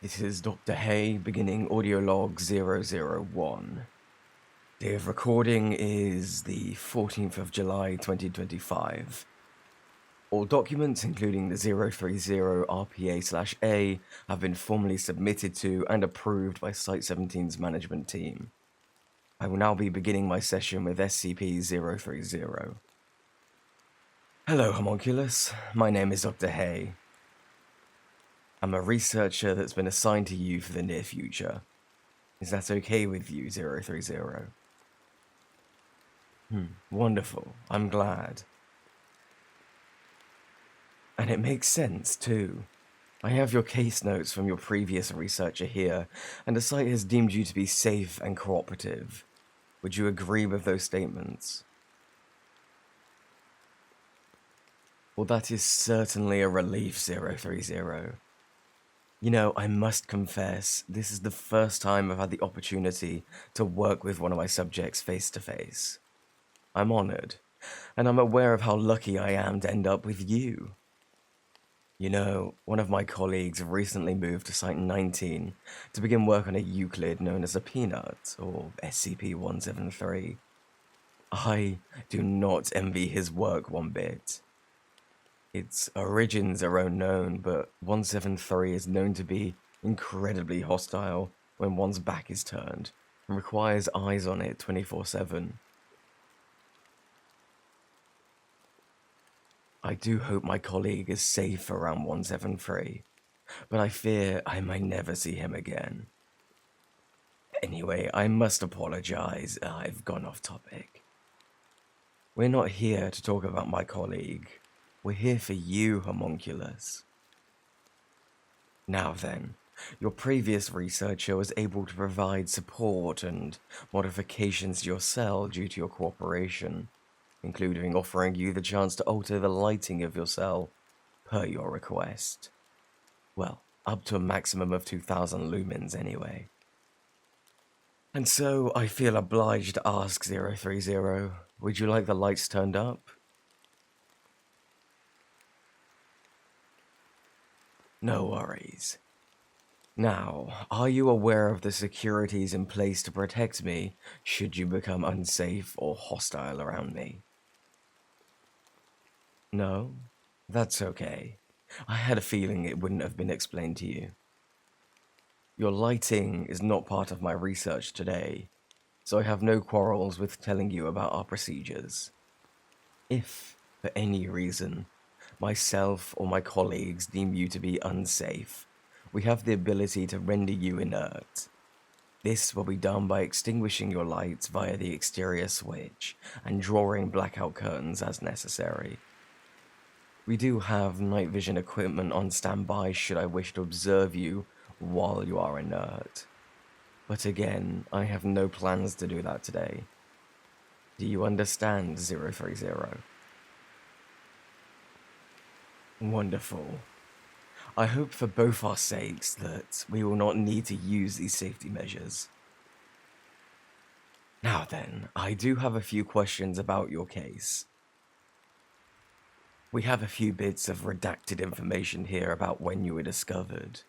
This is Dr. Hay beginning audio log 001. Day of recording is the 14th of July 2025. All documents, including the 030 RPA/A, have been formally submitted to and approved by Site 17's management team. I will now be beginning my session with SCP-030. Hello, Homunculus. My name is Dr. Hay. I'm a researcher that's been assigned to you for the near future. Is that okay with you, 030? Wonderful. I'm glad. And it makes sense, too. I have your case notes from your previous researcher here, and the site has deemed you to be safe and cooperative. Would you agree with those statements? Well, that is certainly a relief, 030. You know, I must confess, this is the first time I've had the opportunity to work with one of my subjects face to face. I'm honored, and I'm aware of how lucky I am to end up with you. You know, one of my colleagues recently moved to Site 19 to begin work on a Euclid known as a Peanut, or SCP-173. I do not envy his work one bit. Its origins are unknown, but 173 is known to be incredibly hostile when one's back is turned, and requires eyes on it 24/7. I do hope my colleague is safe around 173, but I fear I may never see him again. Anyway, I must apologize, I've gone off topic. We're not here to talk about my colleague. We're here for you, Homunculus. Now then, your previous researcher was able to provide support and modifications to your cell due to your cooperation, including offering you the chance to alter the lighting of your cell per your request. Well, up to a maximum of 2000 lumens anyway. And so, I feel obliged to ask 030, would you like the lights turned up? No worries. Now, are you aware of the securities in place to protect me should you become unsafe or hostile around me? No? That's okay. I had a feeling it wouldn't have been explained to you. Your lighting is not part of my research today, so I have no quarrels with telling you about our procedures. If, for any reason, myself or my colleagues deem you to be unsafe, we have the ability to render you inert. This will be done by extinguishing your lights via the exterior switch and drawing blackout curtains as necessary. We do have night vision equipment on standby should I wish to observe you while you are inert. But again, I have no plans to do that today. Do you understand, 030? Wonderful. I hope for both our sakes that we will not need to use these safety measures. Now then, I do have a few questions about your case. We have a few bits of redacted information here about when you were discovered.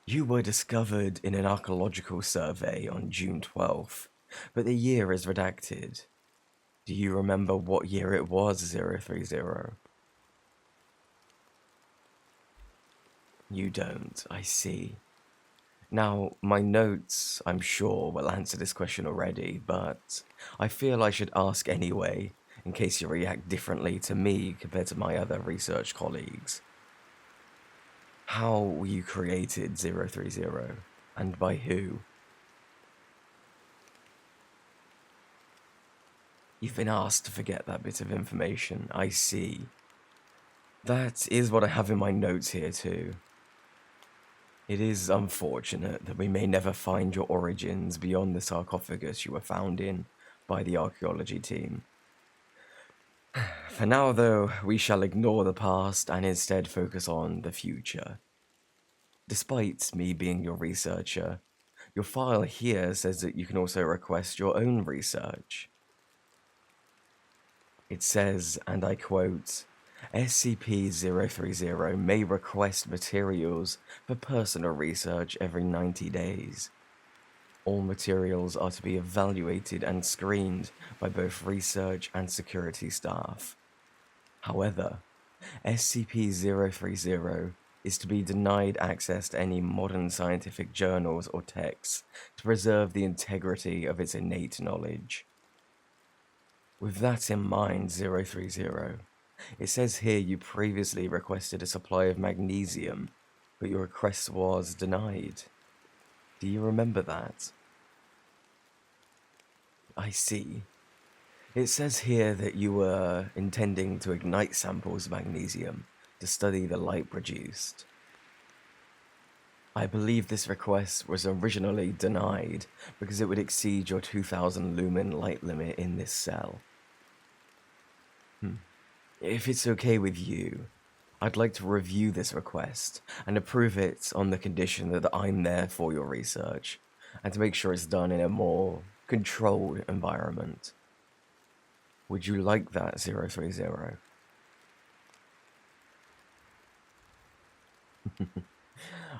You were discovered in an archaeological survey on June 12th, but the year is redacted. Do you remember what year it was, 030? You don't, I see. Now, my notes, I'm sure, will answer this question already, but I feel I should ask anyway, in case you react differently to me compared to my other research colleagues. How were you created, 030, and by who? You've been asked to forget that bit of information, I see. That is what I have in my notes here too. It is unfortunate that we may never find your origins beyond the sarcophagus you were found in by the archaeology team. For now, though, we shall ignore the past and instead focus on the future. Despite me being your researcher, your file here says that you can also request your own research. It says, and I quote, SCP-030 may request materials for personal research every 90 days. All materials are to be evaluated and screened by both research and security staff. However, SCP-030 is to be denied access to any modern scientific journals or texts to preserve the integrity of its innate knowledge. With that in mind, 030, it says here you previously requested a supply of magnesium, but your request was denied. Do you remember that? I see. It says here that you were intending to ignite samples of magnesium to study the light produced. I believe this request was originally denied because it would exceed your 2000 lumen light limit in this cell. If it's okay with you, I'd like to review this request and approve it on the condition that I'm there for your research and to make sure it's done in a more controlled environment. Would you like that, 030?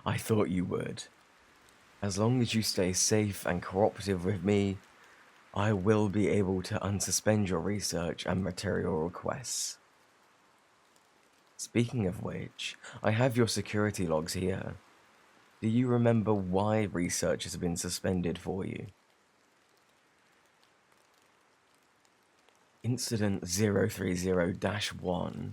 I thought you would. As long as you stay safe and cooperative with me, I will be able to unsuspend your research and material requests. Speaking of which, I have your security logs here. Do you remember why research has been suspended for you? Incident 030-1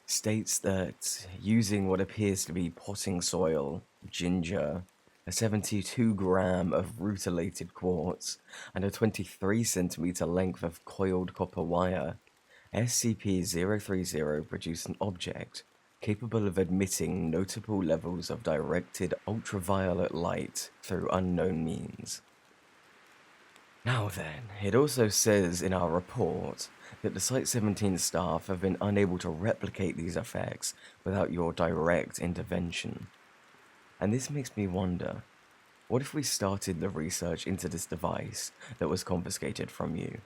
states that using what appears to be potting soil, ginger, a 72 gram of rutilated quartz, and a 23 centimeter length of coiled copper wire, SCP-030 produced an object capable of emitting notable levels of directed ultraviolet light through unknown means. Now then, it also says in our report that the Site-17 staff have been unable to replicate these effects without your direct intervention. And this makes me wonder, what if we started the research into this device that was confiscated from you?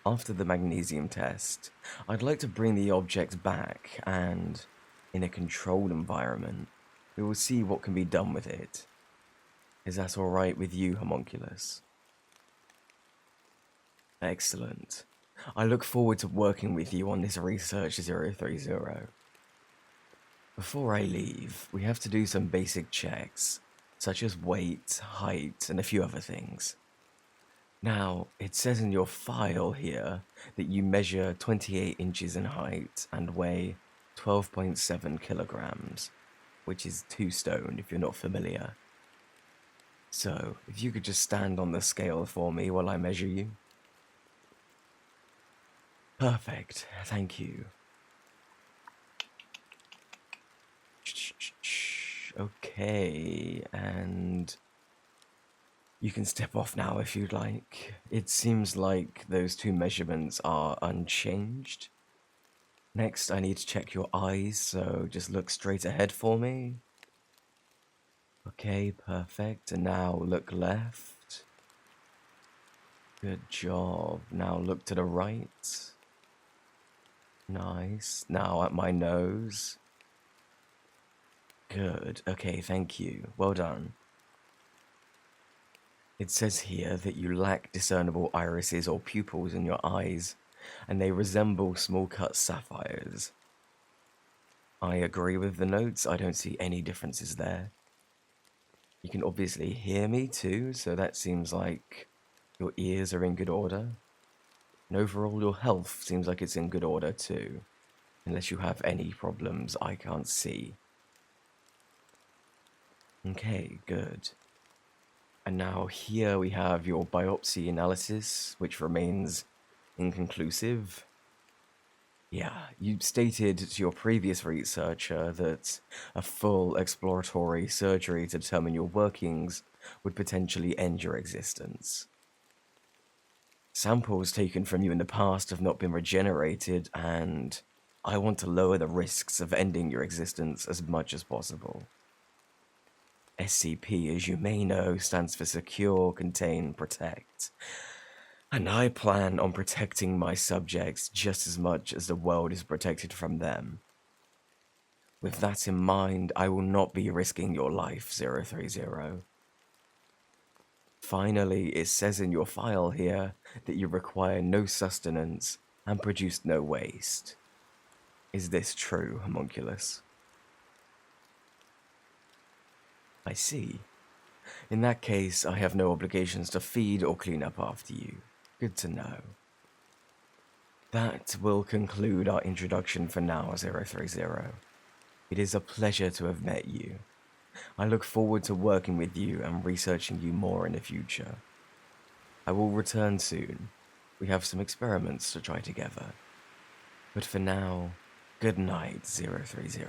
After the magnesium test, I'd like to bring the object back and, in a controlled environment, we will see what can be done with it. Is that alright with you, Homunculus? Excellent. I look forward to working with you on this research 030. Before I leave, we have to do some basic checks, such as weight, height, and a few other things. Now, it says in your file here that you measure 28 inches in height and weigh 12.7 kilograms, which is 2 stone if you're not familiar. So, if you could just stand on the scale for me while I measure you. Perfect, thank you. Okay, and you can step off now if you'd like. It seems like those two measurements are unchanged. Next, I need to check your eyes, so just look straight ahead for me. Okay, perfect. And now look left. Good job. Now look to the right. Nice. Now at my nose. Good. Okay, thank you. Well done. It says here that you lack discernible irises or pupils in your eyes, and they resemble small-cut sapphires. I agree with the notes. I don't see any differences there. You can obviously hear me too, so that seems like your ears are in good order. And overall, your health seems like it's in good order too, unless you have any problems I can't see. Okay, good. And now here we have your biopsy analysis, which remains inconclusive. Yeah, you stated to your previous researcher that a full exploratory surgery to determine your workings would potentially end your existence. Samples taken from you in the past have not been regenerated, and I want to lower the risks of ending your existence as much as possible. SCP, as you may know, stands for Secure, Contain, Protect. And I plan on protecting my subjects just as much as the world is protected from them. With that in mind, I will not be risking your life, 030. Finally, it says in your file here that you require no sustenance and produce no waste. Is this true, homunculus? I see. In that case, I have no obligations to feed or clean up after you. Good to know. That will conclude our introduction for now, 030. It is a pleasure to have met you. I look forward to working with you and researching you more in the future. I will return soon. We have some experiments to try together. But for now, good night, 030.